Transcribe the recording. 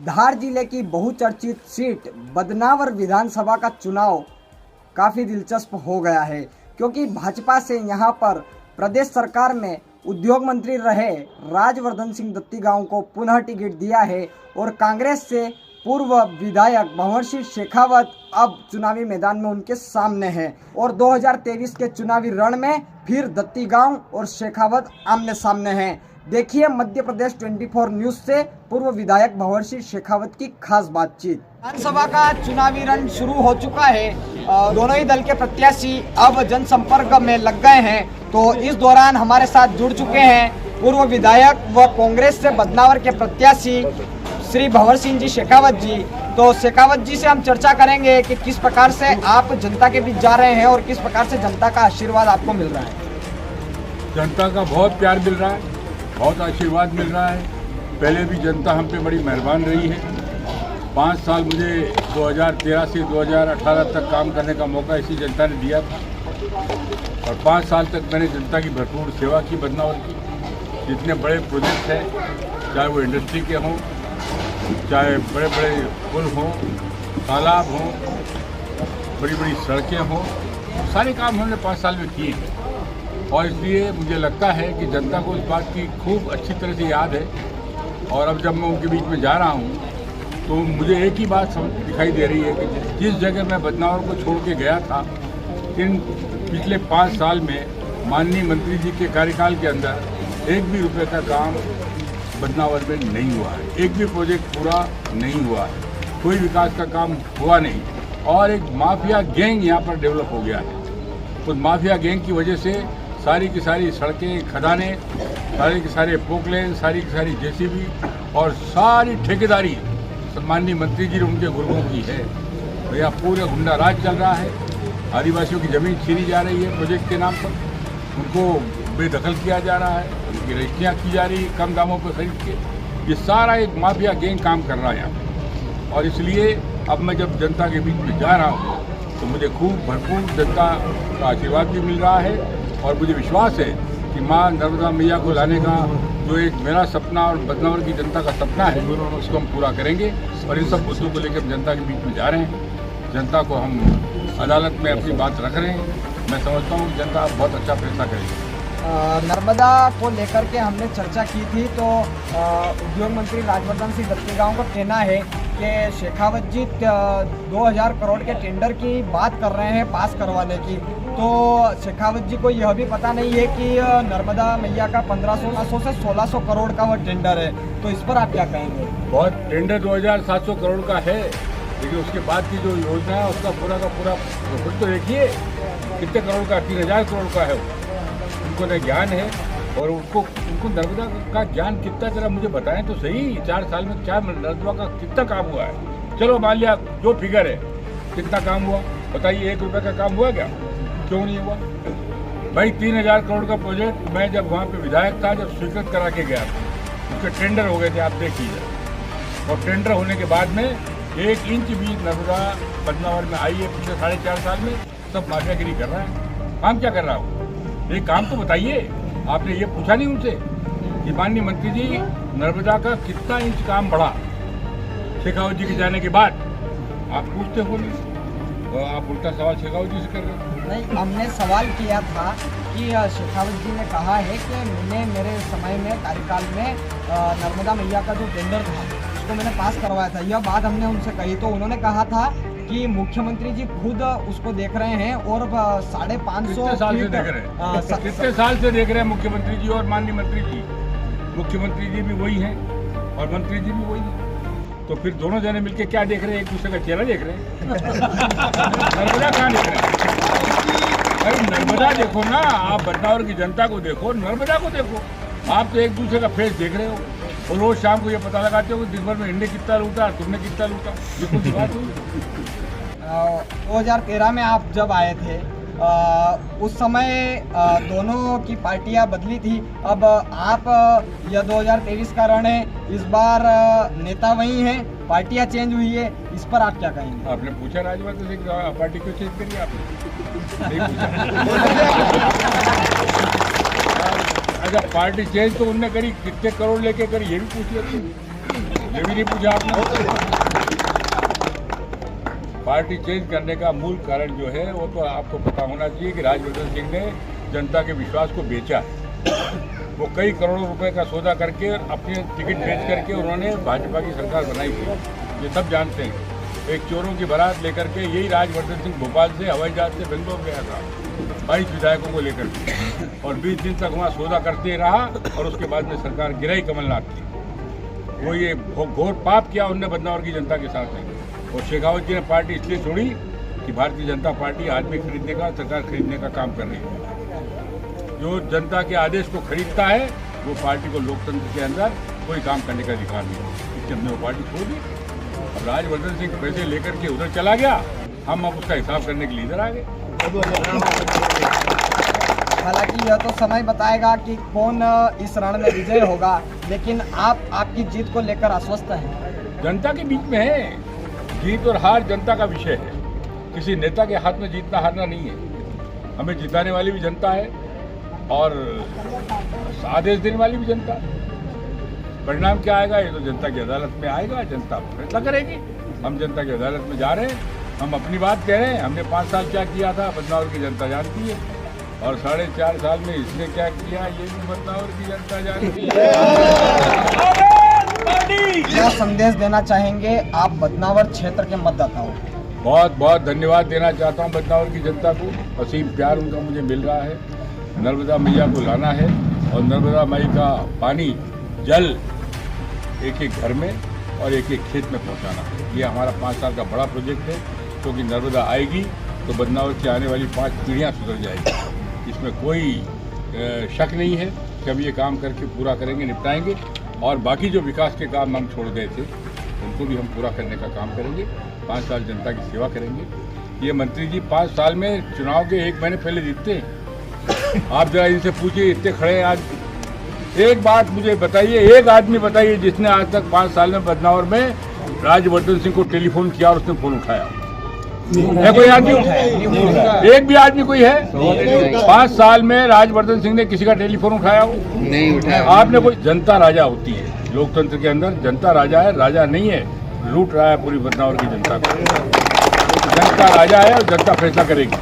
धार जिले की बहुचर्चित सीट बदनावर विधानसभा का चुनाव काफ़ी दिलचस्प हो गया है, क्योंकि भाजपा से यहां पर प्रदेश सरकार में उद्योग मंत्री रहे राजवर्धन सिंह दत्तीगांव को पुनः टिकट दिया है और कांग्रेस से पूर्व विधायक भंवर सिंह शेखावत अब चुनावी मैदान में उनके सामने है और 2023 के चुनावी रण में फिर दत्तीगांव और शेखावत आमने सामने हैं। देखिए मध्य प्रदेश 24 न्यूज से पूर्व विधायक भंवर सिंह शेखावत की खास बातचीत। विधानसभा का चुनावी रण शुरू हो चुका है, दोनों ही दल के प्रत्याशी अब जनसंपर्क में लग गए हैं। तो इस दौरान हमारे साथ जुड़ चुके हैं पूर्व विधायक व कांग्रेस से बदनावर के प्रत्याशी श्री भंवर सिंह जी शेखावत जी। तो शेखावत जी से हम चर्चा करेंगे कि किस प्रकार से आप जनता के बीच जा रहे हैं और किस प्रकार से जनता का आशीर्वाद आपको मिल रहा है। जनता का बहुत प्यार मिल रहा है, बहुत आशीर्वाद मिल रहा है। पहले भी जनता हम पे बड़ी मेहरबान रही है। 5 साल मुझे 2013 से 2018 तक काम करने का मौका इसी जनता ने दिया था और 5 साल तक मैंने जनता की भरपूर सेवा की बदनावर की। जितने बड़े प्रोजेक्ट हैं, चाहे वो इंडस्ट्री के हों, चाहे बड़े बड़े पुल हों, तालाब हों, बड़ी बड़ी सड़कें हों, सारे काम हमने 5 साल में किए हैं। और इसलिए मुझे लगता है कि जनता को इस बात की खूब अच्छी तरह से याद है। और अब जब मैं उनके बीच में जा रहा हूँ तो मुझे एक ही बात दिखाई दे रही है कि जिस जगह मैं बदनावर को छोड़ के गया था, इन पिछले 5 साल में माननीय मंत्री जी के कार्यकाल के अंदर एक भी रुपये का काम बदनावर में नहीं हुआ है, एक भी प्रोजेक्ट पूरा नहीं हुआ है, कोई विकास का काम हुआ नहीं। और एक माफिया गैंग यहाँ पर डेवलप हो गया है। उस माफिया गैंग की वजह से सारी की सारी सड़कें, खदानें, सारे के सारे पोकलेन, सारी की सारी जेसीबी और सारी ठेकेदारी सम्माननीय मंत्री जी ने उनके गुर्गों की है। भैया पूरा गुंडा राज चल रहा है। आदिवासियों की ज़मीन छीनी जा रही है प्रोजेक्ट के नाम पर, उनको बेदखल किया जा रहा है, उनकी रजिस्ट्रियाँ की जा रही है कम दामों पर खरीद के। ये सारा एक माफिया गैंग काम कर रहा है यहाँ पर। और इसलिए अब मैं जब जनता के बीच में जा रहा हूँ तो मुझे खूब भरपूर जनता का आशीर्वाद भी मिल रहा है और मुझे विश्वास है कि माँ नर्मदा मैया को लाने का जो एक मेरा सपना और बदनावर की जनता का सपना है उसको हम पूरा करेंगे। और इन सब मुद्दों को लेकर हम जनता के बीच में जा रहे हैं। जनता को हम अदालत में अपनी बात रख रहे हैं। मैं समझता हूँ कि जनता बहुत अच्छा फैसला करेगी। नर्मदा को लेकर के हमने चर्चा की थी तो उद्योग मंत्री राजवर्धन सिंह दत्तीगांव का कहना है कि शेखावत जी 2000 करोड़ के टेंडर की बात कर रहे हैं पास करवाने की। तो शेखावत जी को यह भी पता नहीं है कि नर्मदा मैया का 1500 से 1600 करोड़ का वह टेंडर है। तो इस पर आप क्या कहेंगे? बहुत टेंडर 2700 करोड़ का है, लेकिन उसके बाद की जो योजना है उसका पूरा का पूरा खुद तो देखिए कितने करोड़ का, 3000 करोड़ का है। उनको न ज्ञान है और उनको नर्मदा का ज्ञान कितना, जरा मुझे बताएं तो सही। 4 साल में क्या नर्मदा का कितना काम हुआ है? चलो मान लिया जो फिगर है, कितना काम हुआ बताइए? 1 रुपये का काम हुआ क्या? क्यों नहीं हुआ भाई? 3000 करोड़ का प्रोजेक्ट मैं जब वहाँ पे विधायक था, जब स्वीकृत करा के गया था, उसके टेंडर हो गए थे, आप देख लीजिए। और टेंडर होने के बाद में 1 इंच भी नर्मदा बदनावर में आई है पिछले 4.5 साल में। सब माफियागिरी कर रहा है। काम क्या कर रहा हूँ? एक काम तो बताइए। आपने ये पूछा नहीं उनसे कि माननीय मंत्री जी नर्मदा का कितना इंच काम बढ़ा शेखावत जी के जाने के बाद? आप पूछते हो नहीं, तो आप उल्टा सवाल शेखावत जी से कर रहे हो। नहीं, हमने सवाल किया था कि शेखावत जी ने कहा है कि मैंने मेरे समय में कार्यकाल में नर्मदा मैया का जो टेंडर था उसको मैंने पास करवाया था। यह बात हमने उनसे कही तो उन्होंने कहा था कि मुख्यमंत्री जी खुद उसको देख रहे हैं और 550 साल से देख रहे हैं। कितने साल से देख रहे हैं मुख्यमंत्री जी और माननीय मंत्री जी? मुख्यमंत्री जी भी वही हैं और मंत्री जी भी वही हैं। तो फिर दोनों जने मिलके क्या देख रहे हैं? एक दूसरे का चेहरा देख रहे हैं। नर्मदा कहाँ देख रहे हैं? अरे नर्मदा देखो ना, आप बदनावर की जनता को देखो, नर्मदा को देखो। आप तो एक दूसरे का फेस देख रहे हो और रोज शाम को ये पता लगाते हो कि दिन भर में इनने कितना लूटा, तुमने कितना लूटा। ये कुछ बात हुई? 2013 में आप जब आए थे उस समय दोनों की पार्टियां बदली थी। अब आप यह 2023 का रण है, इस बार नेता वही हैं, पार्टियां चेंज हुई है, इस पर आप क्या कहेंगे? आपने पूछा राजवर्धन से पार्टी क्यों चेंज करी? आपने नहीं पूछा। अच्छा, पार्टी चेंज तो उनने करी, कितने करोड़ लेके करी ये भी पूछ लेते। ये भी नहीं पूछा आपने। पार्टी चेंज करने का मूल कारण जो है वो तो आपको पता होना चाहिए कि राजवर्धन सिंह ने जनता के विश्वास को बेचा है। वो कई करोड़ों रुपए का सौदा करके अपने टिकट बेच करके उन्होंने भाजपा की सरकार बनाई थी, ये सब जानते हैं। एक चोरों की बारात लेकर के यही राजवर्धन सिंह भोपाल से हवाई जहाज से बेंगलोर गया था 22 विधायकों को लेकर के, और 20 दिन तक वहाँ सौदा करते रहा और उसके बाद में सरकार गिराई कमलनाथ की। वो ये घोर पाप किया उनने बदनावर की जनता के साथ में। और शेखावत जी ने पार्टी इसलिए छोड़ी कि भारतीय जनता पार्टी आदमी खरीदने का, सरकार खरीदने का काम कर रही है। जो जनता के आदेश को खरीदता है वो पार्टी को लोकतंत्र के अंदर कोई काम करने का अधिकार नहीं है, इसलिए हमने वो पार्टी छोड़ दी। अब राजवर्धन सिंह पैसे लेकर के उधर चला गया, हम अब उसका हिसाब करने के लिए इधर आ गए। हालांकि यह तो समय बताएगा कि कौन इस रण में विजय होगा, लेकिन आप आपकी जीत को लेकर आश्वस्त हैं? जनता के बीच में है, जीत और हार जनता का विषय है। किसी नेता के हाथ में जीतना हारना नहीं है। हमें जिताने वाली भी जनता है और आदेश देने वाली भी जनता है। परिणाम क्या आएगा ये तो जनता की अदालत में आएगा, जनता फैसला करेगी। हम जनता की अदालत में जा रहे हैं, हम अपनी बात कह रहे हैं। हमने 5 साल क्या किया था बदनावर की जनता जानती है, और 4.5 साल में इसने क्या किया ये भी बदनावर की जनता जानती है। क्या संदेश देना चाहेंगे आप बदनावर क्षेत्र के मतदाताओं को? बहुत बहुत धन्यवाद देना चाहता हूं बदनावर की जनता को। असीम प्यार उनका मुझे मिल रहा है। नर्मदा मैया को लाना है और नर्मदा मैया का पानी जल एक एक घर में और एक एक खेत में पहुंचाना है। ये हमारा 5 साल का बड़ा प्रोजेक्ट है, क्योंकि नर्मदा आएगी तो बदनावर से आने वाली 5 पीढ़ियाँ सुधर जाएगी। इसमें कोई शक नहीं है कि हम ये काम करके पूरा करेंगे, निपटाएंगे। और बाकी जो विकास के काम हम छोड़ गए थे उनको भी हम पूरा करने का काम करेंगे। 5 साल जनता की सेवा करेंगे। ये मंत्री जी 5 साल में चुनाव के 1 महीने पहले जीतते हैं। आप जरा इनसे पूछिए, इतने खड़े हैं आज। एक बात मुझे बताइए, एक आदमी बताइए जिसने आज तक 5 साल में बदनावर में राजवर्धन सिंह को टेलीफोन किया और उसने फोन उठाया है? कोई आदमी? एक भी आदमी कोई है? 5 साल में राजवर्धन सिंह ने किसी का टेलीफोन उठाया हो? नहीं उठाया। आपने कोई, जनता राजा होती है लोकतंत्र के अंदर, जनता राजा है, राजा नहीं है। लूट रहा है पूरी बदनावर की जनता को। जनता राजा है और जनता फैसला करेगी।